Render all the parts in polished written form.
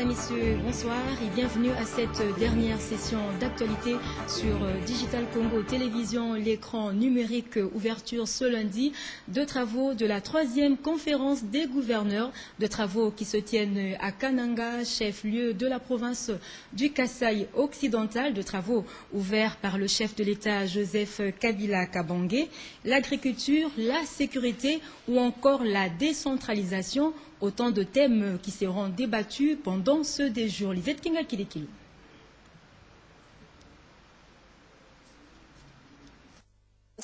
Mesdames, Messieurs, bonsoir et bienvenue à cette dernière session d'actualité sur Digital Congo Télévision, l'écran numérique, ouverture ce lundi de travaux de la 3e conférence des gouverneurs, de travaux qui se tiennent à Kananga, chef-lieu de la province du Kasaï occidental, de travaux ouverts par le chef de l'État Joseph Kabila Kabange, l'agriculture, la sécurité ou encore la décentralisation. Autant de thèmes qui seront débattus pendant ce déjour. Lisette Kinga Kilekilo.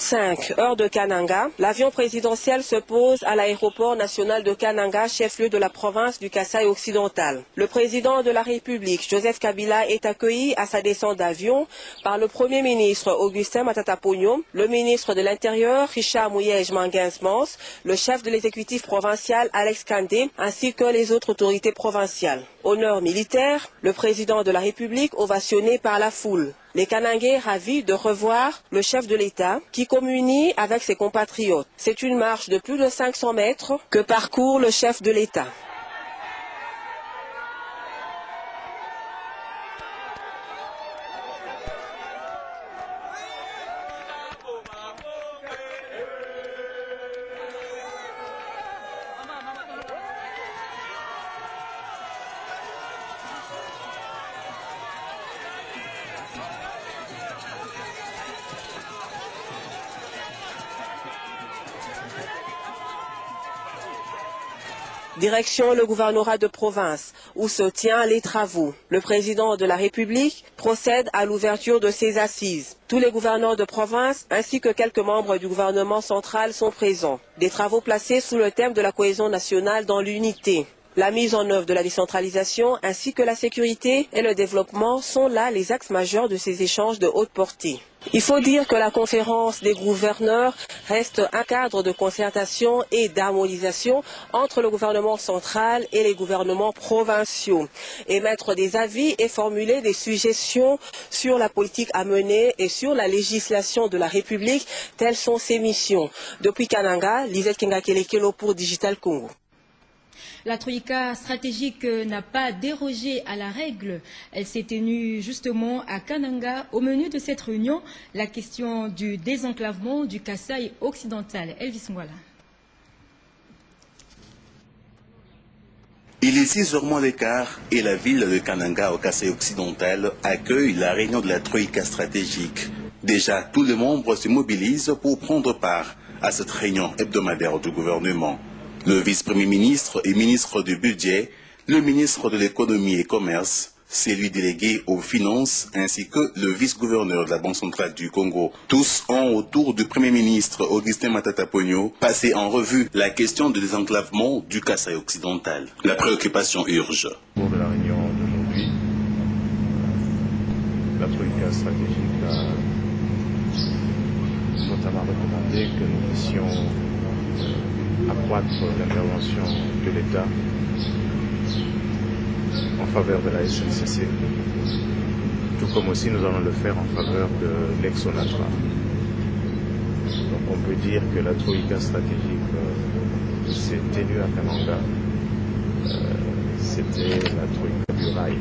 5 heures de Kananga, l'avion présidentiel se pose à l'aéroport national de Kananga, chef-lieu de la province du Kasaï occidental. Le président de la République, Joseph Kabila, est accueilli à sa descente d'avion par le Premier ministre Augustin Matata Ponyo, le ministre de l'Intérieur Richard Mouyej Manguins-Mons, le chef de l'exécutif provincial Alex Kandé, ainsi que les autres autorités provinciales. Honneur militaire, le président de la République ovationné par la foule. Les Kanangais ravis de revoir le chef de l'État qui communie avec ses compatriotes. C'est une marche de plus de 500 mètres que parcourt le chef de l'État. Direction le gouvernorat de province, où se tient les travaux. Le président de la République procède à l'ouverture de ses assises. Tous les gouverneurs de province ainsi que quelques membres du gouvernement central sont présents. Des travaux placés sous le thème de la cohésion nationale dans l'unité. La mise en œuvre de la décentralisation ainsi que la sécurité et le développement sont là les axes majeurs de ces échanges de haute portée. Il faut dire que la conférence des gouverneurs reste un cadre de concertation et d'harmonisation entre le gouvernement central et les gouvernements provinciaux. Émettre des avis et formuler des suggestions sur la politique à mener et sur la législation de la République, telles sont ses missions. Depuis Kananga, Lisette Kinga Kilekilo pour Digital Congo. La troïka stratégique n'a pas dérogé à la règle. Elle s'est tenue justement à Kananga. Au menu de cette réunion, la question du désenclavement du Kasaï occidental. Elvis Ngwala. Il est 6 heures moins l'écart et la ville de Kananga au Kasaï occidental accueille la réunion de la troïka stratégique. Déjà, tous les membres se mobilisent pour prendre part à cette réunion hebdomadaire du gouvernement. Le vice-premier ministre et ministre du budget, le ministre de l'économie et commerce, celui délégué aux finances ainsi que le vice-gouverneur de la Banque centrale du Congo. Tous ont autour du premier ministre Augustin Matata Ponyo passé en revue la question du désenclavement du Kasaï occidental. La préoccupation urge. Pour la réunion d'aujourd'hui, la troïka stratégique a notamment recommandé que nous puissions accroître l'intervention de l'État en faveur de la SNCC, tout comme aussi nous allons le faire en faveur de l'ex-ONATRA. Donc on peut dire que la troïka stratégique s'est tenue à Kananga, c'était la troïka du rail.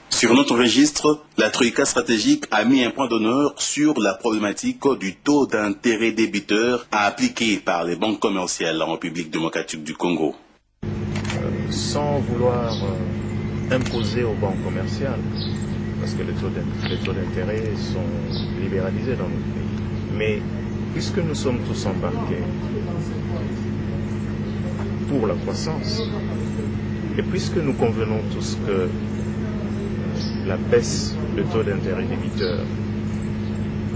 Sur notre registre, la troïka stratégique a mis un point d'honneur sur la problématique du taux d'intérêt débiteur à appliquer par les banques commerciales en République démocratique du Congo. Sans vouloir imposer aux banques commerciales, parce que les taux d'intérêt sont libéralisés dans notre pays. Mais puisque nous sommes tous embarqués pour la croissance, et puisque nous convenons tous que la baisse de taux d'intérêt débiteur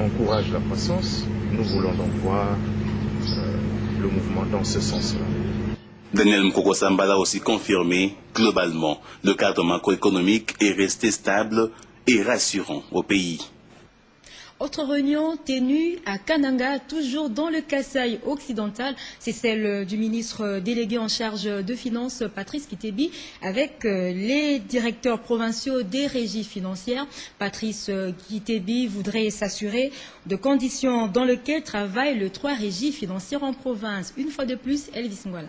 encourage la croissance, nous voulons donc voir le mouvement dans ce sens-là. Daniel Mkoko Sambala a aussi confirmé, globalement, le cadre macroéconomique est resté stable et rassurant au pays. Autre réunion tenue à Kananga, toujours dans le Kasaï occidental, c'est celle du ministre délégué en charge de finances, Patrice Kitebi, avec les directeurs provinciaux des régies financières. Patrice Kitebi voudrait s'assurer de conditions dans lesquelles travaillent les 3 régies financières en province. Une fois de plus, Elvis Ngwala.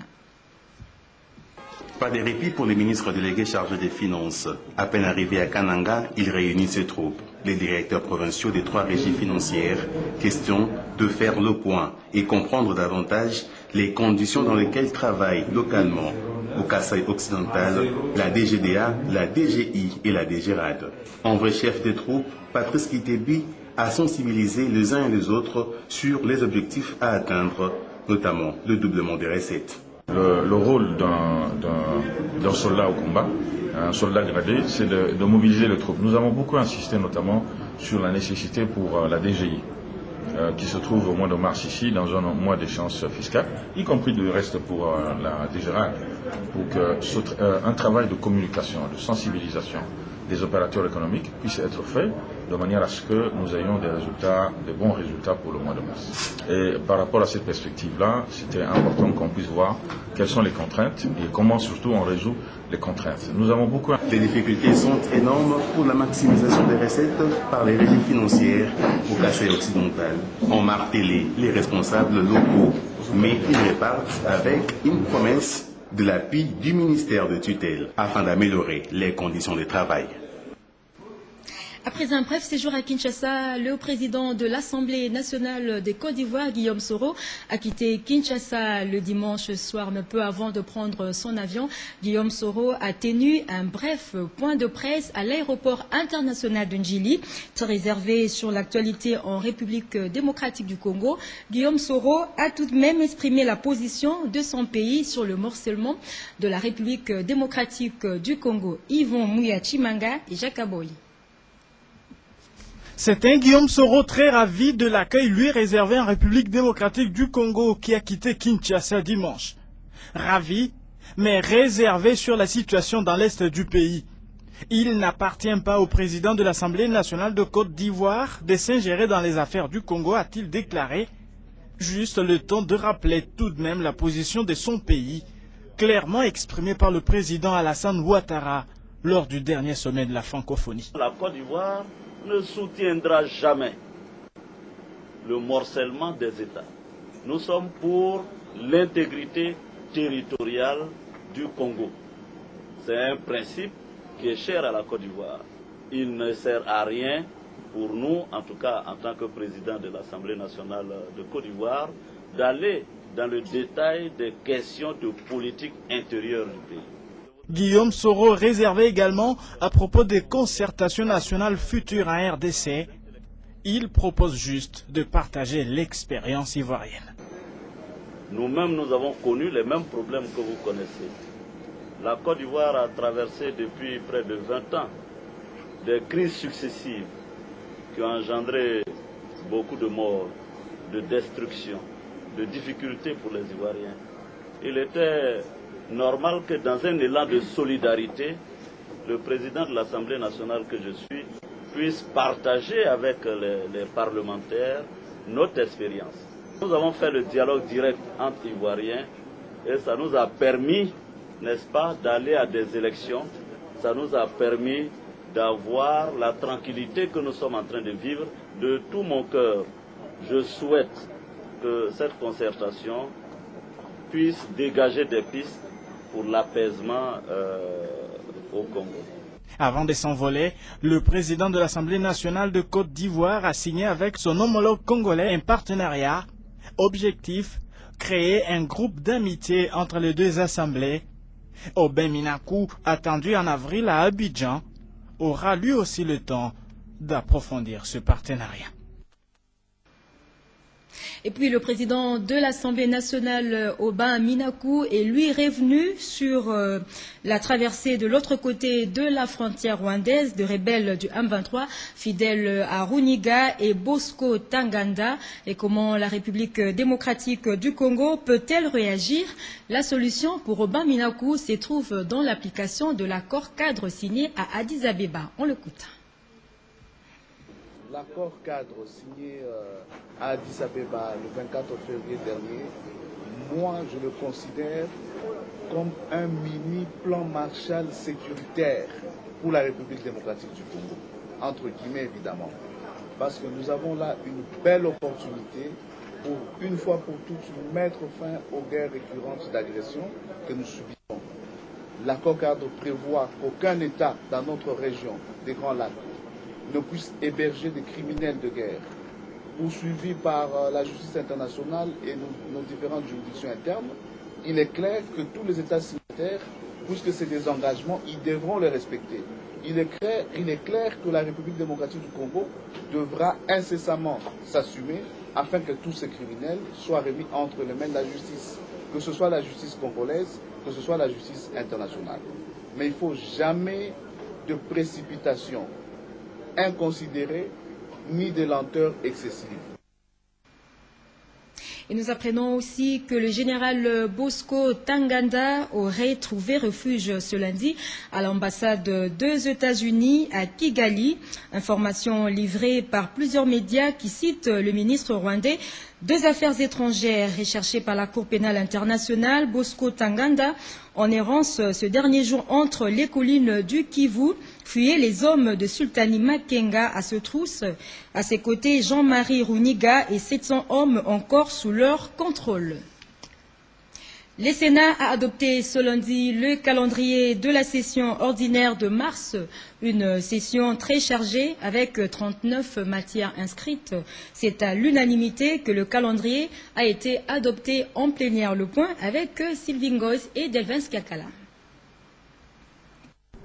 Pas de répit pour le ministre délégué chargé des Finances. À peine arrivé à Kananga, il réunit ses troupes, les directeurs provinciaux des 3 régies financières. Question de faire le point et comprendre davantage les conditions dans lesquelles travaillent localement au Kasaï occidental, la DGDA, la DGI et la DGRAD. En vrai chef des troupes, Patrice Kitebi a sensibilisé les uns et les autres sur les objectifs à atteindre, notamment le doublement des recettes. Le rôle d'un soldat au combat, un soldat gradé, c'est de mobiliser les troupes. Nous avons beaucoup insisté notamment sur la nécessité pour la DGI, qui se trouve au mois de mars ici, dans un mois d'échéance fiscale, y compris du reste pour la DGRAD, pour qu'un travail de communication, de sensibilisation des opérateurs économiques puisse être fait de manière à ce que nous ayons des bons résultats pour le mois de mars. Et par rapport à cette perspective-là, c'était important qu'on puisse voir quelles sont les contraintes et comment surtout on résout les contraintes. Nous avons beaucoup... Les difficultés sont énormes pour la maximisation des recettes par les régies financières au Kasaï occidental. On martelé les responsables locaux, mais ils repartent avec une promesse de l'appui du ministère de tutelle afin d'améliorer les conditions de travail. Après un bref séjour à Kinshasa, le président de l'Assemblée nationale de Côte d'Ivoire, Guillaume Soro, a quitté Kinshasa le dimanche soir, mais peu avant de prendre son avion. Guillaume Soro a tenu un bref point de presse à l'aéroport international de Njili, très réservé sur l'actualité en République démocratique du Congo. Guillaume Soro a tout de même exprimé la position de son pays sur le morcellement de la République démocratique du Congo. Yvon Mouya-Chimanga et Jacques Aboy. C'est un Guillaume Soro très ravi de l'accueil lui réservé en République démocratique du Congo qui a quitté Kinshasa dimanche. Ravi, mais réservé sur la situation dans l'est du pays. Il n'appartient pas au président de l'Assemblée nationale de Côte d'Ivoire de s'ingérer dans les affaires du Congo, a-t-il déclaré. Juste le temps de rappeler tout de même la position de son pays, clairement exprimée par le président Alassane Ouattara lors du dernier sommet de la francophonie. La Côte d'Ivoire ne soutiendra jamais le morcellement des États. Nous sommes pour l'intégrité territoriale du Congo. C'est un principe qui est cher à la Côte d'Ivoire. Il ne sert à rien pour nous, en tout cas en tant que président de l'Assemblée nationale de Côte d'Ivoire, d'aller dans le détail des questions de politique intérieure du pays. Guillaume Soro réservé également à propos des concertations nationales futures en RDC. Il propose juste de partager l'expérience ivoirienne. Nous-mêmes, nous avons connu les mêmes problèmes que vous connaissez. La Côte d'Ivoire a traversé depuis près de 20 ans des crises successives qui ont engendré beaucoup de morts, de destruction, de difficultés pour les Ivoiriens. Il était normal que dans un élan de solidarité, le président de l'Assemblée nationale que je suis puisse partager avec les parlementaires notre expérience. Nous avons fait le dialogue direct entre Ivoiriens et ça nous a permis, n'est-ce pas, d'aller à des élections. Ça nous a permis d'avoir la tranquillité que nous sommes en train de vivre. De tout mon cœur, je souhaite que cette concertation puisse dégager des pistes pour l'apaisement au Congo. Avant de s'envoler, le président de l'Assemblée nationale de Côte d'Ivoire a signé avec son homologue congolais un partenariat. Objectif, créer un groupe d'amitié entre les deux assemblées. Aubin Minakou, attendu en avril à Abidjan, aura lui aussi le temps d'approfondir ce partenariat. Et puis le président de l'Assemblée nationale, Aubin Minakou, est lui revenu sur la traversée de l'autre côté de la frontière rwandaise de rebelles du M23, fidèles à Runiga et Bosco Tanganda, et comment la République démocratique du Congo peut-elle réagir? La solution pour Aubin Minakou se trouve dans l'application de l'accord cadre signé à Addis Abeba. On l'écoute. L'accord cadre signé à Addis Abeba le 24 février dernier, moi je le considère comme un mini plan Marshall sécuritaire pour la République démocratique du Congo, entre guillemets évidemment, parce que nous avons là une belle opportunité pour une fois pour toutes mettre fin aux guerres récurrentes d'agression que nous subissons. l'accord cadre prévoit qu'aucun État dans notre région des Grands Lacs ne puisse héberger des criminels de guerre poursuivis par la justice internationale et nos différentes juridictions internes, il est clair que tous les États signataires, puisque c'est des engagements, ils devront les respecter. Il est clair que la République démocratique du Congo devra incessamment s'assumer afin que tous ces criminels soient remis entre les mains de la justice, que ce soit la justice congolaise, que ce soit la justice internationale. Mais il ne faut jamais de précipitation inconsidérée ni de lenteur excessive. Et nous apprenons aussi que le général Bosco Ntaganda aurait trouvé refuge ce lundi à l'ambassade des États-Unis à Kigali. Information livrée par plusieurs médias qui citent le ministre rwandais des Affaires étrangères recherché par la Cour pénale internationale, Bosco Ntaganda, en errance ce dernier jour entre les collines du Kivu, fuyait les hommes de Sultani Makenga à ce trousse. À ses côtés, Jean-Marie Runiga et 700 hommes encore sous leur contrôle. Le Sénat a adopté ce lundi le calendrier de la session ordinaire de mars, une session très chargée avec 39 matières inscrites. C'est à l'unanimité que le calendrier a été adopté en plénière. Le point avec Sylvie Ngoz et Delvin Skakala.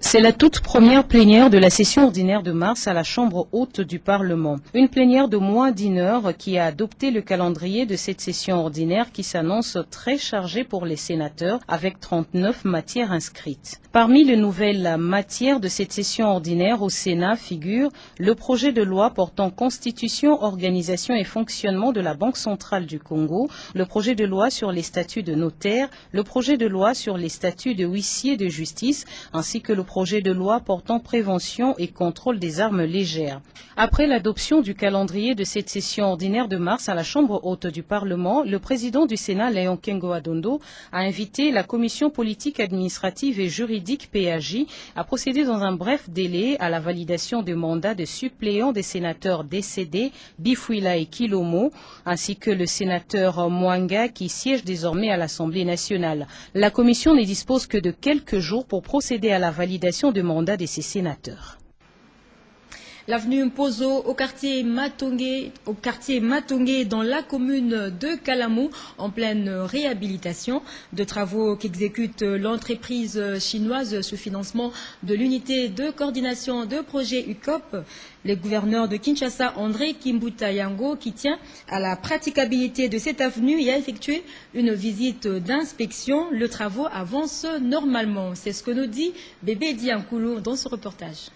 C'est la toute première plénière de la session ordinaire de mars à la Chambre haute du Parlement. Une plénière de moins d'1 heure qui a adopté le calendrier de cette session ordinaire qui s'annonce très chargée pour les sénateurs avec 39 matières inscrites. Parmi les nouvelles matières de cette session ordinaire au Sénat figure le projet de loi portant constitution, organisation et fonctionnement de la Banque centrale du Congo, le projet de loi sur les statuts de notaire, le projet de loi sur les statuts de huissier de justice ainsi que le projet de loi portant prévention et contrôle des armes légères. Après l'adoption du calendrier de cette session ordinaire de mars à la Chambre haute du Parlement, le président du Sénat, Léon Kengo-Adondo, a invité la Commission politique administrative et juridique PAJ à procéder dans un bref délai à la validation des mandats de suppléants des sénateurs décédés, Bifouila et Kilomo, ainsi que le sénateur Mwanga qui siège désormais à l'Assemblée nationale. La Commission ne dispose que de quelques jours pour procéder à la validation de mandat de ces sénateurs. L'avenue Mpozo au quartier Matongé dans la commune de Kalamou en pleine réhabilitation. De travaux qu'exécute l'entreprise chinoise sous financement de l'unité de coordination de projet UCOP. Le gouverneur de Kinshasa, André Kimbuta Yango, qui tient à la praticabilité de cette avenue et a effectué une visite d'inspection. Les travaux avancent normalement. C'est ce que nous dit Bébé Diankoulou dans ce reportage.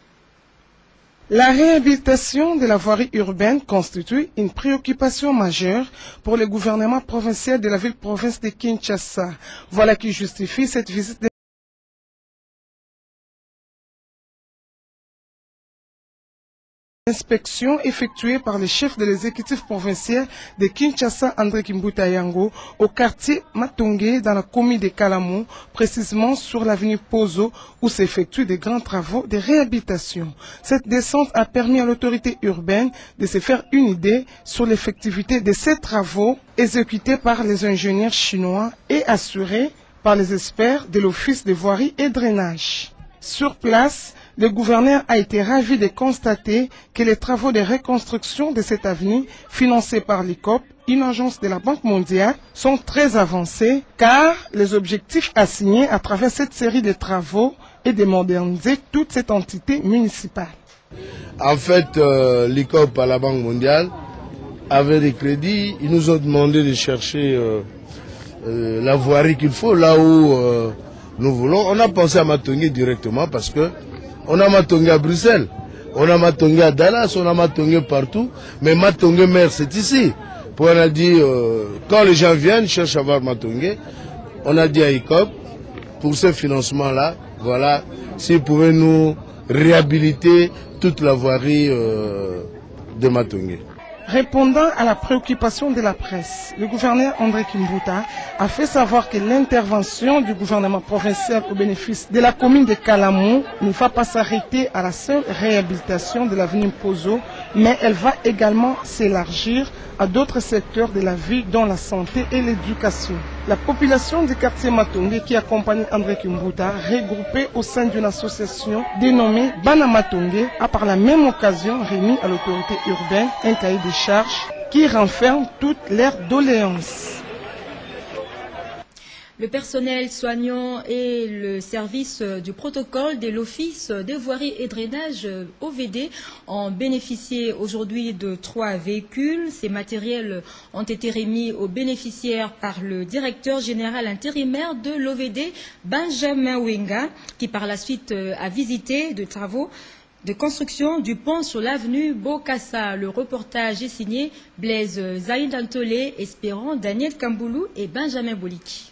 La réhabilitation de la voirie urbaine constitue une préoccupation majeure pour le gouvernement provincial de la ville-province de Kinshasa. Voilà qui justifie cette visite d'inspection effectuée par le chef de l'exécutif provincial de Kinshasa, André Kimbuta Yango, au quartier Matongé dans la commune de Kalamou, précisément sur l'avenue Pozo, où s'effectuent de grands travaux de réhabilitation. Cette descente a permis à l'autorité urbaine de se faire une idée sur l'effectivité de ces travaux exécutés par les ingénieurs chinois et assurés par les experts de l'Office de voirie et drainage. Sur place, le gouverneur a été ravi de constater que les travaux de reconstruction de cette avenue, financés par l'ICOP, une agence de la Banque mondiale, sont très avancés car les objectifs assignés à travers cette série de travaux est de moderniser toute cette entité municipale. En fait, l'ICOP à la Banque mondiale avait des crédits. Ils nous ont demandé de chercher la voirie qu'il faut là où nous voulons. On a pensé à Matongé directement parce que on a Matongé à Bruxelles, on a Matongé à Dallas, on a Matongé partout, mais Matongé mère c'est ici. On a dit, quand les gens viennent, cherchent à voir Matongé, on a dit à ICOP, pour ce financement-là, voilà, s'ils pouvaient nous réhabiliter toute la voirie de Matongé. Répondant à la préoccupation de la presse, le gouverneur André Kimbuta a fait savoir que l'intervention du gouvernement provincial au bénéfice de la commune de Kalamou ne va pas s'arrêter à la seule réhabilitation de l'avenue Pozo, mais elle va également s'élargir à d'autres secteurs de la vie, dont la santé et l'éducation. La population du quartier Matongé qui accompagne André Kimbuta, regroupée au sein d'une association dénommée Bana Matongé, a par la même occasion remis à l'autorité urbaine un cahier de charges qui renferme toutes leurs doléances. Le personnel soignant et le service du protocole de l'Office des voiries et drainage OVD ont bénéficié aujourd'hui de 3 véhicules. Ces matériels ont été remis aux bénéficiaires par le directeur général intérimaire de l'OVD, Benjamin Wenga, qui par la suite a visité de travaux de construction du pont sur l'avenue Bokassa. Le reportage est signé Blaise Zaïd Antolé, espérant Daniel Kamboulou et Benjamin Boliki.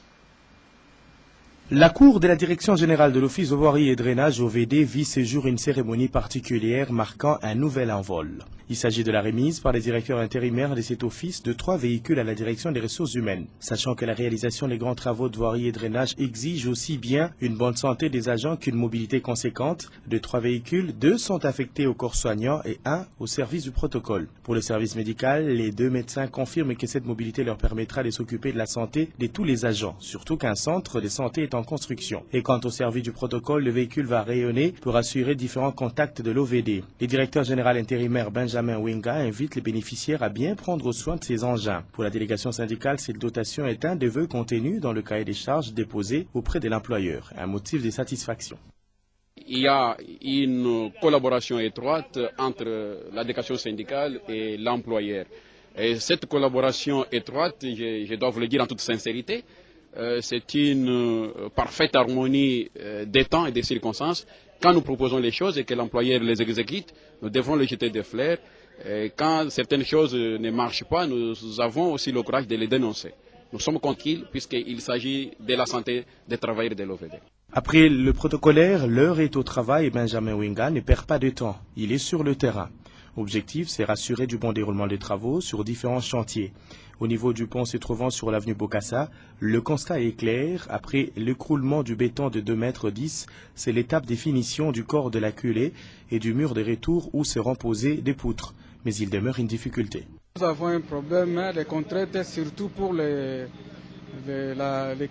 La cour de la Direction générale de l'Office de voirie et drainage OVD vit ce jour une cérémonie particulière marquant un nouvel envol. Il s'agit de la remise par les directeurs intérimaires de cet office de 3 véhicules à la direction des ressources humaines. Sachant que la réalisation des grands travaux de voirie et drainage exige aussi bien une bonne santé des agents qu'une mobilité conséquente, de 3 véhicules, 2 sont affectés au corps soignant et 1 au service du protocole. Pour le service médical, les 2 médecins confirment que cette mobilité leur permettra de s'occuper de la santé de tous les agents, surtout qu'un centre de santé est en construction. Et quant au service du protocole, le véhicule va rayonner pour assurer différents contacts de l'OVD. Le directeur général intérimaire Benjamin Wenga invite les bénéficiaires à bien prendre soin de ces engins. Pour la délégation syndicale, cette dotation est un des vœux contenus dans le cahier des charges déposé auprès de l'employeur, un motif de satisfaction. Il y a une collaboration étroite entre la délégation syndicale et l'employeur. Et cette collaboration étroite, je dois vous le dire en toute sincérité, c'est une parfaite harmonie des temps et des circonstances. Quand nous proposons les choses et que l'employeur les exécute, nous devons les jeter des fleurs. Et quand certaines choses ne marchent pas, nous avons aussi le courage de les dénoncer. Nous sommes tranquilles puisqu'il s'agit de la santé des travailleurs de l'OVD. Après le protocolaire, l'heure est au travail et Benjamin Wenga ne perd pas de temps. Il est sur le terrain. L'objectif, c'est rassurer du bon déroulement des travaux sur différents chantiers. Au niveau du pont se trouvant sur l'avenue Bokassa, le constat est clair. Après l'écroulement du béton de 2,10 mètres, c'est l'étape de finition du corps de la culée et du mur de retour où seront posées des poutres. Mais il demeure une difficulté. Nous avons un problème de contrainte, surtout pour les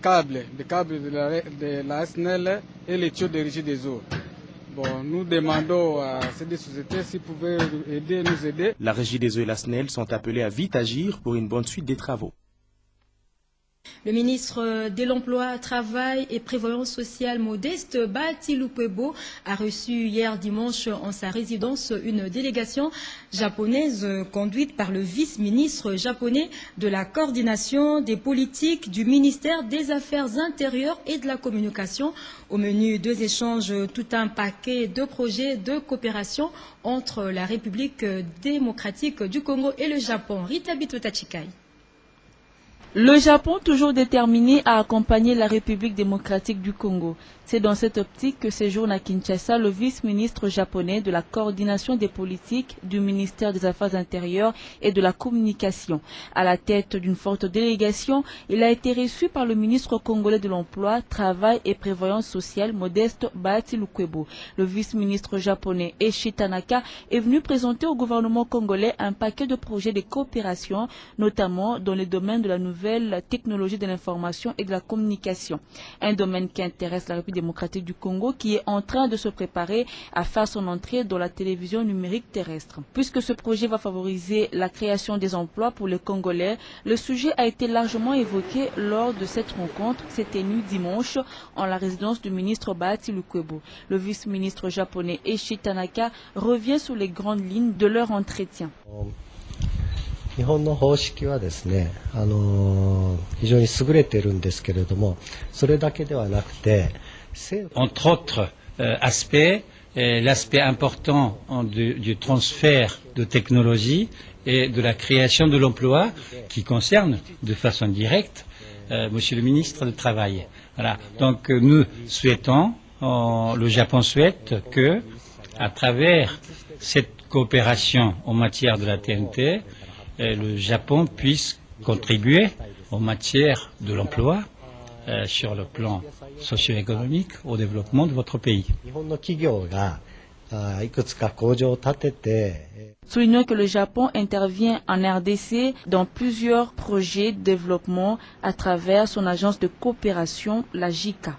câbles de la SNEL et les tuyaux de régie des eaux. Bon, nous demandons à ces sociétés s'ils pouvaient nous aider. La régie des eaux et la SNEL sont appelés à vite agir pour une bonne suite des travaux. Le ministre de l'Emploi, Travail et Prévoyance sociale Modeste Bahati-Lukwebo a reçu hier dimanche en sa résidence une délégation japonaise conduite par le vice-ministre japonais de la coordination des politiques du ministère des Affaires intérieures et de la communication. Au menu 2 échanges, tout un paquet de projets de coopération entre la République démocratique du Congo et le Japon. Rita Bitotachikai. Le Japon, toujours déterminé à accompagner la République démocratique du Congo. C'est dans cette optique que séjourne à Kinshasa le vice-ministre japonais de la coordination des politiques du ministère des Affaires intérieures et de la communication. À la tête d'une forte délégation, il a été reçu par le ministre congolais de l'Emploi, Travail et Prévoyance sociale Modeste Bahati-Lukwebo. Le vice-ministre japonais Eiichi Tanaka est venu présenter au gouvernement congolais un paquet de projets de coopération, notamment dans les domaines de la nouvelle technologie de l'information et de la communication. Un domaine qui intéresse la République démocratique du Congo qui est en train de se préparer à faire son entrée dans la télévision numérique terrestre. Puisque ce projet va favoriser la création des emplois pour les Congolais, le sujet a été largement évoqué lors de cette rencontre qui s'est tenue dimanche en la résidence du ministre Bahati-Lukwebo. Le vice-ministre japonais Eiichi Tanaka revient sur les grandes lignes de leur entretien. 日本の方式はですね、非常に優れているんですけれども、それだけではなくて、entre autres aspects, l'aspect important du transfert de technologie et de la création de l'emploi qui concerne de façon directe Monsieur le ministre du Travail. Voilà. Donc nous souhaitons, le Japon souhaite que, à travers cette coopération en matière de la TNT, le Japon puisse contribuer en matière de l'emploi sur le plan socio-économique au développement de votre pays. 日本の企業がいくつか工場を建てて Soulignons que le Japon intervient en RDC dans plusieurs projets de développement à travers son agence de coopération, la JICA.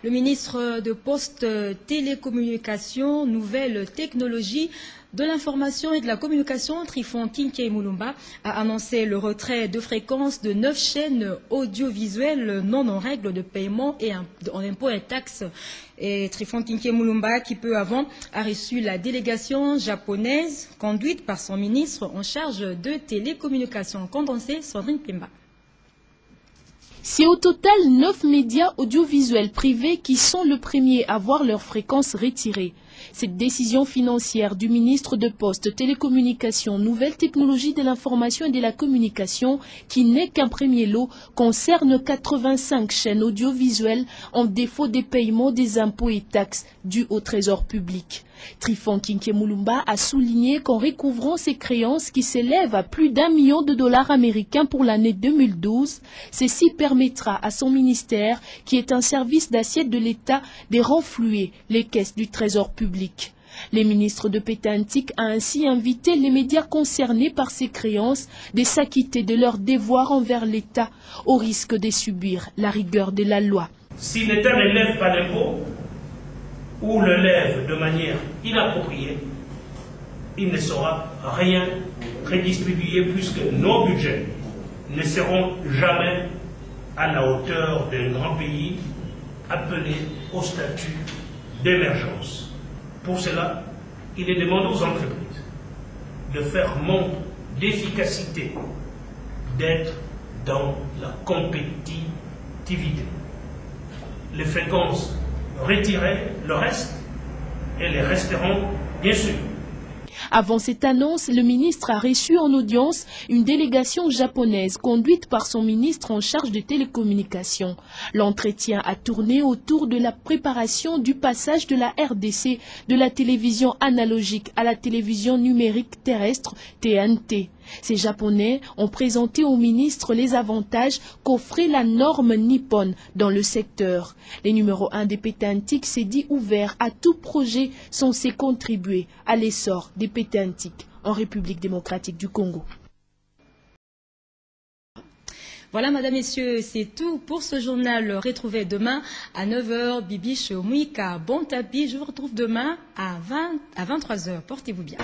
Le ministre de Postes, Télécommunications, Nouvelles Technologies, de l'Information et de la Communication, Trifon Kinkei Mulumba, a annoncé le retrait de fréquences de 9 chaînes audiovisuelles non en règle de paiement et en impôts et taxes. Et Trifon Kinkei Mulumba, qui peu avant a reçu la délégation japonaise conduite par son ministre en charge de télécommunications. Condensé, Sandrine Pemba. C'est au total 9 médias audiovisuels privés qui sont le premier à voir leurs fréquences retirées. Cette décision financière du ministre de Postes, Télécommunications, Nouvelles Technologies de l'Information et de la Communication, qui n'est qu'un premier lot, concerne 85 chaînes audiovisuelles en défaut des paiements des impôts et taxes dus au trésor public. Trifon Kinkei Mulumba a souligné qu'en recouvrant ces créances qui s'élèvent à plus d'1 million de dollars américains pour l'année 2012, ceci permettra à son ministère, qui est un service d'assiette de l'État, de renflouer les caisses du trésor public. Le ministre de Pétantique a ainsi invité les médias concernés par ces créances de s'acquitter de leurs devoirs envers l'État au risque de subir la rigueur de la loi. Si l'État ne lève pas l'impôt ou le lève de manière inappropriée, il ne sera rien redistribuer puisque nos budgets ne seront jamais à la hauteur d'un grand pays appelé au statut d'émergence. Pour cela, il est demandé aux entreprises de faire montre d'efficacité, d'être dans la compétitivité. Les fréquences retirées le reste et les resteront bien sûr. Avant cette annonce, le ministre a reçu en audience une délégation japonaise conduite par son ministre en charge des télécommunications. L'entretien a tourné autour de la préparation du passage de la RDC de la télévision analogique à la télévision numérique terrestre TNT. Ces Japonais ont présenté au ministre les avantages qu'offrait la norme nippone dans le secteur. Le numéro 1 des pétantiques s'est dit ouvert à tout projet censé contribuer à l'essor des pétantiques en République démocratique du Congo. Voilà, madame, messieurs, c'est tout pour ce journal. Retrouvez demain à 9h, Bibiche Mouika. Bon tapis, je vous retrouve demain à 23h. Portez-vous bien.